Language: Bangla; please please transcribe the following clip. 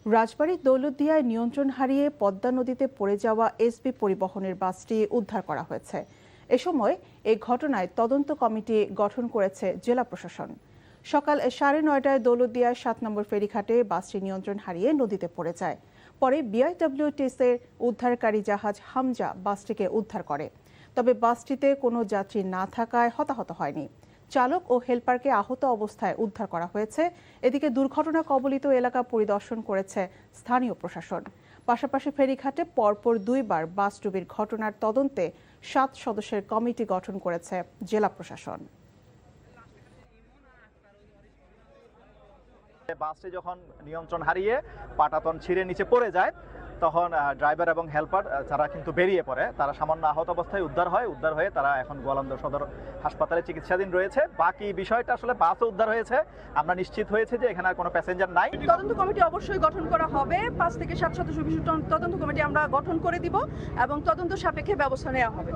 রাজবাড়ীর দৌলতদিয়ায় নিয়ন্ত্রণ হারিয়ে পদ্মা নদীতে পড়ে যাওয়া এসবি পরিবহনের বাসটি উদ্ধার করা হয়েছে। এ সময় এই ঘটনায় তদন্ত কমিটি গঠন করেছে জেলা প্রশাসন। সকাল 9:30টায় দৌলতদিয়ার 7 নম্বর ফেরিঘাটে বাসটি নিয়ন্ত্রণ হারিয়ে নদীতে পড়ে যায়। পরে বিআইডব্লিউটিসির উদ্ধারকারী জাহাজ হামজা বাসটিকে উদ্ধার করে। তবে বাসটিতে কোনো যাত্রী না থাকায় হতাহত হয়নি। চালক ও হেলপারকে আহত অবস্থায় উদ্ধার করা হয়েছে। এদিকে দুর্ঘটনা কবলিত এলাকা পরিদর্শন করেছে স্থানীয় প্রশাসন। পাশাপাশি ফেরিঘাটে পরপর 2বার বাস ডুবির ঘটনার তদন্তে 7 সদস্যের কমিটি গঠন করেছে জেলা প্রশাসন। বাসটি যখন নিয়ন্ত্রণ হারিয়ে পাটাতন ছিঁড়ে নিচে পড়ে যায়, তখন ড্রাইভার এবং হেল্পার তারা কিন্তু বেরিয়ে পড়ে। তারা সামান্য আহত অবস্থায় উদ্ধার হয়ে তারা এখন গোয়ালন্দ সদর হাসপাতালে চিকিৎসাধীন রয়েছে। বাকি বিষয়টা আসলে বাসও উদ্ধার হয়েছে, আমরা নিশ্চিত হয়েছে যে এখানে আর কোনো প্যাসেঞ্জার নাই। তদন্ত কমিটি অবশ্যই গঠন করা হবে। 5 থেকে 7 সদস্য বিশিষ্ট তদন্ত কমিটি আমরা গঠন করে দিব এবং তদন্ত সাপেক্ষে ব্যবস্থা নেওয়া হবে।